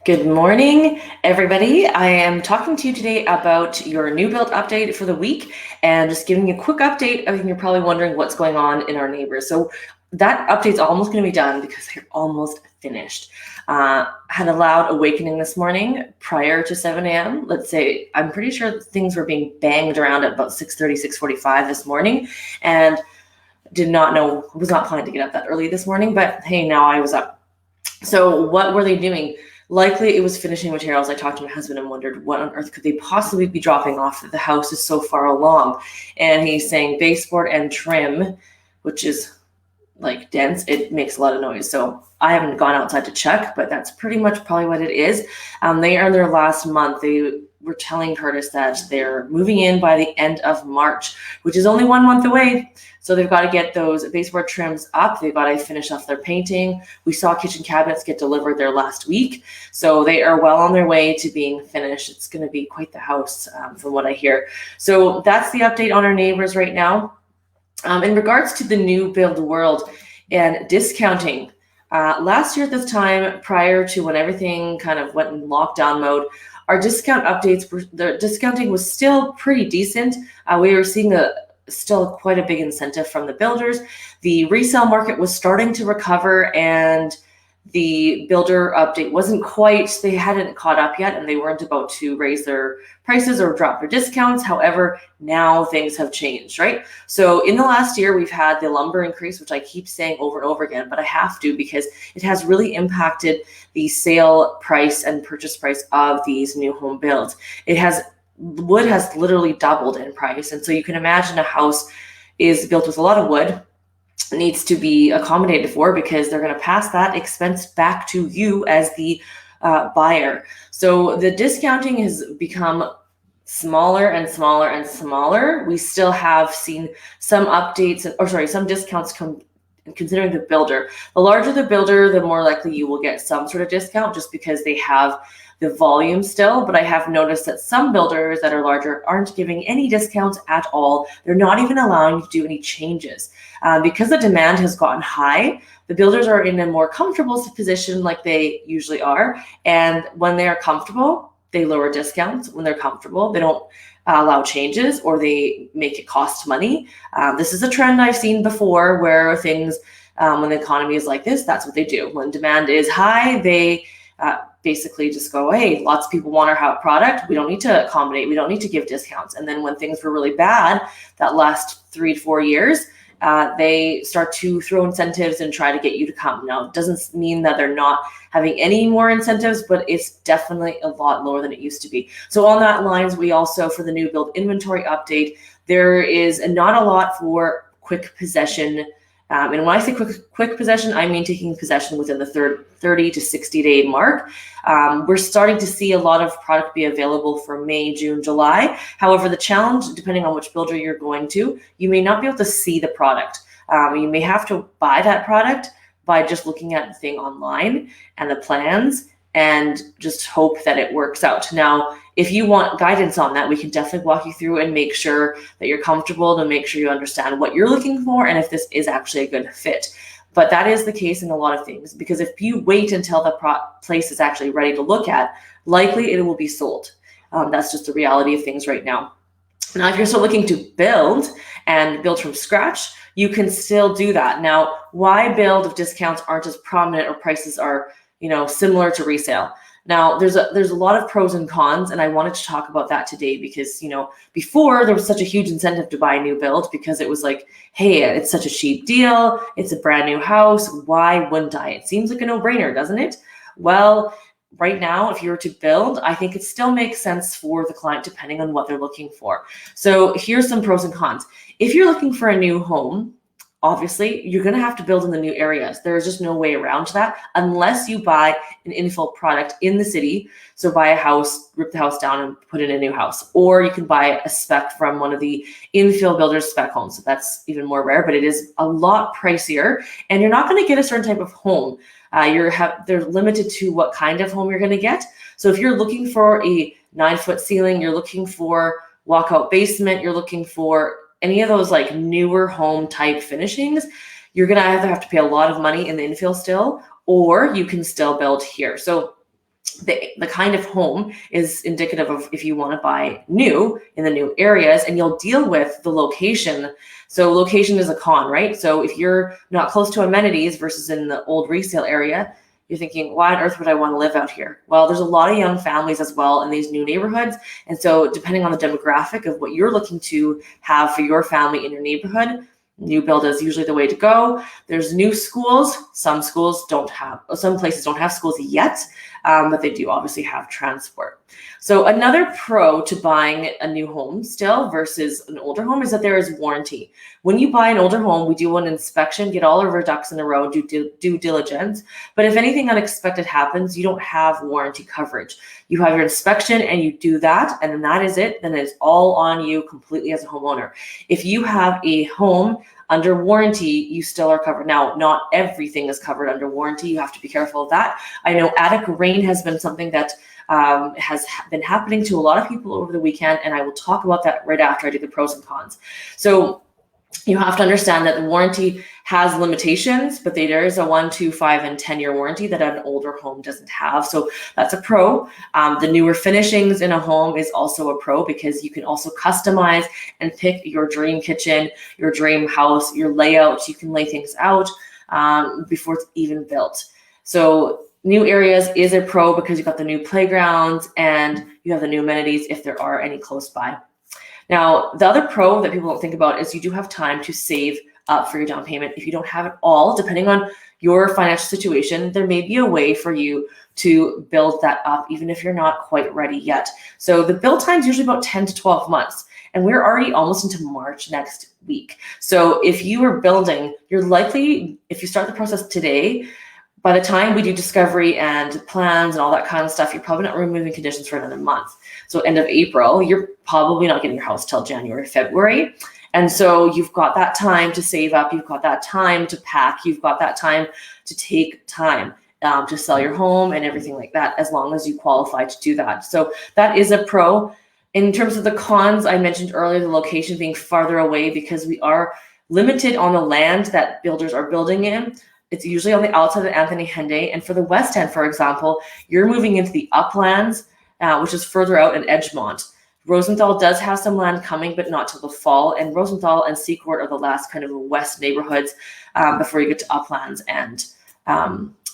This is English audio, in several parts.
Good morning, everybody. I am talking to you today about your new build update for the week and just giving you a quick update. I think you're probably wondering what's going on in our neighbors. So that update's almost going to be done because they're almost finished. Had a loud awakening this morning prior to 7 a.m. Let's say, I'm pretty sure things were being banged around at about 6:30, 6:45 this morning, and did not know, was not planning to get up that early this morning, but hey, now I was up. So what were they doing? Likely it was finishing materials. I talked to my husband and wondered what on earth could they possibly be dropping off that the house is so far along. And he's saying baseboard and trim, which is like dense, it makes a lot of noise. So I haven't gone outside to check, but that's pretty much probably what it is. They are in their last month. They were telling Curtis that they're moving in by the end of March, which is only 1 month away. So they've got to get those baseboard trims up. They've got to finish off their painting. We saw kitchen cabinets get delivered there last week. So they are well on their way to being finished. It's going to be quite the house from what I hear. So that's the update on our neighbors right now. In regards to the new build world and discounting, last year at this time, prior to when everything kind of went in lockdown mode, our discount updates, the discounting was still pretty decent. We were seeing still quite a big incentive from the builders. The resale market was starting to recover, and the builder update wasn't quite, they hadn't caught up yet, and they weren't about to raise their prices or drop their discounts. However, now things have changed, right? So in the last year, we've had the lumber increase, which I keep saying over and over again, but I have to because it has really impacted the sale price and purchase price of these new home builds. Wood has literally doubled in price. And so you can imagine a house is built with a lot of wood, needs to be accommodated for, because they're going to pass that expense back to you as the buyer. So the discounting has become smaller and smaller and smaller. We still have seen some updates, some discounts considering the builder. The larger the builder, the more likely you will get some sort of discount just because they have the volume still. But I have noticed that some builders that are larger aren't giving any discounts at all. They're not even allowing you to do any changes. Because the demand has gotten high, the builders are in a more comfortable position like they usually are. And when they are comfortable, they lower discounts. When they're comfortable, they don't allow changes, or they make it cost money. This is a trend I've seen before where things, when the economy is like this, that's what they do. When demand is high, they basically just go, hey, lots of people want our product. We don't need to accommodate. We don't need to give discounts. And then when things were really bad, that last 3 to 4 years, they start to throw incentives and try to get you to come. Now, it doesn't mean that they're not having any more incentives, but it's definitely a lot lower than it used to be. So on that lines, we also, for the new build inventory update, there is not a lot for quick possession. And when I say quick possession, I mean taking possession within the 30 to 60 day mark. We're starting to see a lot of product be available for May, June, July. However, the challenge, depending on which builder you're going to, you may not be able to see the product. You may have to buy that product by just looking at the thing online and the plans and just hope that it works out. Now, if you want guidance on that, we can definitely walk you through and make sure that you're comfortable, to make sure you understand what you're looking for and if this is actually a good fit. But that is the case in a lot of things, because if you wait until the place is actually ready to look at, likely it will be sold. That's just the reality of things right now. Now, if you're still looking to build and build from scratch, you can still do that. Now, why build if discounts aren't as prominent or prices are, similar to resale? Now, there's a lot of pros and cons, and I wanted to talk about that today because, before there was such a huge incentive to buy a new build because it was like, hey, it's such a cheap deal. It's a brand new house. Why wouldn't I? It seems like a no-brainer, doesn't it? Well, right now, if you were to build, I think it still makes sense for the client depending on what they're looking for. So here's some pros and cons. If you're looking for a new home, obviously, you're going to have to build in the new areas. There's just no way around that unless you buy an infill product in the city. So buy a house, rip the house down and put in a new house. Or you can buy a spec from one of the infill builders spec homes. So that's even more rare, but it is a lot pricier. And you're not going to get a certain type of home. They're limited to what kind of home you're going to get. So if you're looking for a 9-foot ceiling, you're looking for walkout basement, you're looking for any of those like newer home type finishings, you're going to either have to pay a lot of money in the infill still, or you can still build here. So the kind of home is indicative of if you want to buy new in the new areas, and you'll deal with the location. So location is a con, right? So if you're not close to amenities versus in the old resale area, you're thinking, why on earth would I want to live out here? Well, there's a lot of young families as well in these new neighborhoods. And so depending on the demographic of what you're looking to have for your family in your neighborhood, new build is usually the way to go. There's new schools. Some places don't have schools yet, but they do obviously have transport. So another pro to buying a new home still versus an older home is that there is warranty. When you buy an older home, we do an inspection, get all of our ducks in a row, do due diligence. But if anything unexpected happens, you don't have warranty coverage. You have your inspection and you do that, and then that is it. Then it's all on you completely as a homeowner. If you have a home under warranty, you still are covered. Now, not everything is covered under warranty. You have to be careful of that. I know attic rain has been something that has been happening to a lot of people over the weekend, and I will talk about that right after I do the pros and cons. So you have to understand that the warranty has limitations, but there is a 1, 2, 5, and 10-year warranty that an older home doesn't have. So that's a pro. The newer finishings in a home is also a pro because you can also customize and pick your dream kitchen, your dream house, your layout. You can lay things out before it's even built. So new areas is a pro because you've got the new playgrounds and you have the new amenities if there are any close by. Now, the other pro that people don't think about is you do have time to save up for your down payment. If you don't have it all, depending on your financial situation, there may be a way for you to build that up, even if you're not quite ready yet. So the build time is usually about 10 to 12 months, and we're already almost into March next week. So if you are building, you're likely, if you start the process today, by the time we do discovery and plans and all that kind of stuff, you're probably not removing conditions for another month. So end of April, you're probably not getting your house till January, February. And so you've got that time to save up. You've got that time to pack. You've got that time to take time to sell your home and everything like that, as long as you qualify to do that. So that is a pro. In terms of the cons, I mentioned earlier, the location being farther away because we are limited on the land that builders are building in. It's usually on the outside of Anthony Henday. And for the West End, for example, you're moving into the uplands, which is further out in Edgemont. Rosenthal does have some land coming, but not till the fall. And Rosenthal and Seacourt are the last kind of west neighborhoods before you get to uplands and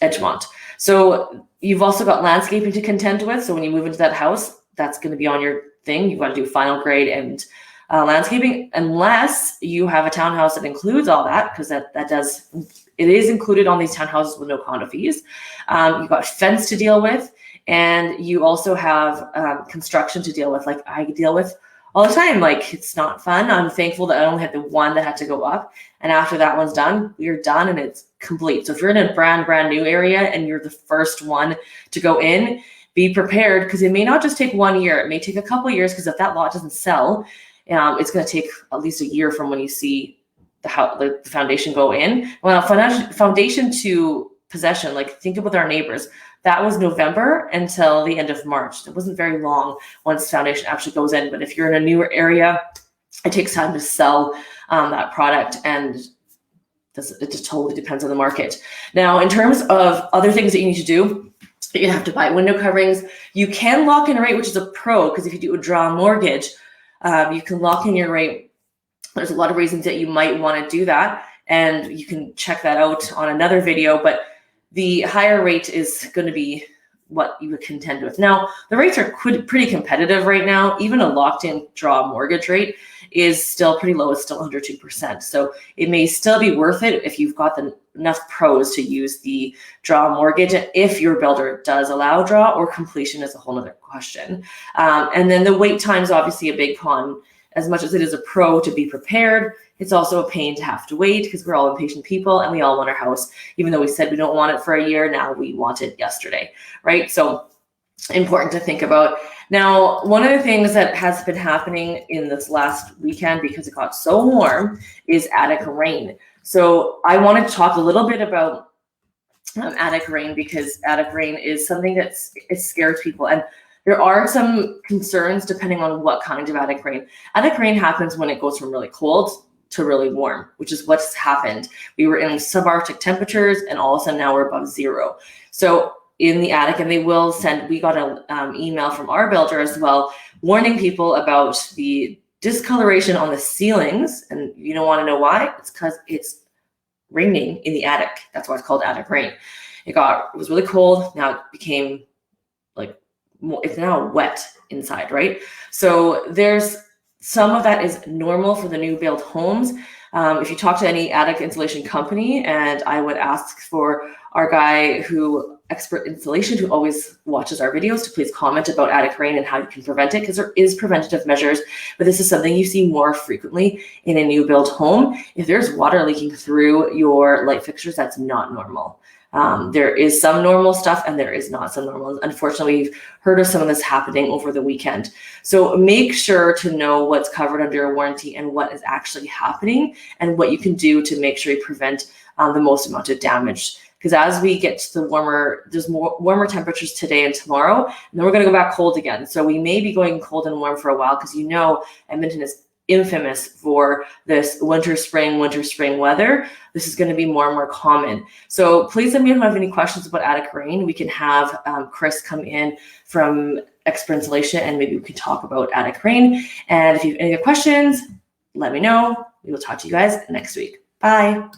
Edgemont. So you've also got landscaping to contend with. So when you move into that house, that's going to be on your thing. You've got to do final grade and landscaping, unless you have a townhouse that includes all that, because it is included on these townhouses with no condo fees. You've got fence to deal with, and you also have construction to deal with, like I deal with all the time. Like, it's not fun. I'm thankful that I only had the one that had to go up, and after that one's done, we're done and it's complete. So if you're in a brand new area and you're the first one to go in, be prepared, because it may not just take 1 year. It may take a couple of years, because if that lot doesn't sell, it's going to take at least a year from when you see the foundation go in. Well, foundation to possession, like think about our neighbors. That was November until the end of March. It wasn't very long once foundation actually goes in. But if you're in a newer area, it takes time to sell that product, and it just totally depends on the market. Now, in terms of other things that you need to do, you have to buy window coverings. You can lock in a rate, which is a pro, because if you do a draw mortgage, you can lock in your rate. There's a lot of reasons that you might want to do that, and you can check that out on another video, but the higher rate is going to be what you would contend with. Now, the rates are pretty competitive right now. Even a locked-in draw mortgage rate is still pretty low. It's still under 2%. So it may still be worth it if you've got enough pros to use the draw mortgage, if your builder does allow draw, or completion is a whole other question. And then the wait time is obviously a big con. As much as it is a pro to be prepared, it's also a pain to have to wait, because we're all impatient people and we all want our house. Even though we said we don't want it for a year, now we want it yesterday, right? So important to think about. Now, one of the things that has been happening in this last weekend, because it got so warm, is attic rain. So I wanted to talk a little bit about attic rain, because attic rain is something it scares people. And there are some concerns depending on what kind of attic rain. Attic rain happens when it goes from really cold to really warm, which is what's happened. We were in subarctic temperatures, and all of a sudden now we're above zero. So in the attic, and they will send, we got an email from our builder as well, warning people about the discoloration on the ceilings. And you don't want to know why? It's because it's raining in the attic. That's why it's called attic rain. It was really cold. Now it became like, it's now wet inside, right? So there's some of that is normal for the new build homes. If you talk to any attic insulation company, and I would ask for our guy expert installation who always watches our videos to please comment about attic rain and how you can prevent it, because there is preventative measures, but this is something you see more frequently in a new build home. If there's water leaking through your light fixtures, that's not normal. There is some normal stuff and there is not some normal. Unfortunately, we've heard of some of this happening over the weekend. So make sure to know what's covered under a warranty and what is actually happening and what you can do to make sure you prevent the most amount of damage. Because as we get to the there's more warmer temperatures today and tomorrow, and then we're going to go back cold again. So we may be going cold and warm for a while, because Edmonton is infamous for this winter, spring weather. This is going to be more and more common. So please let me know if you have any questions about attic rain. We can have Chris come in from Expert Insulation, and maybe we can talk about attic rain. And if you have any other questions, let me know. We will talk to you guys next week. Bye.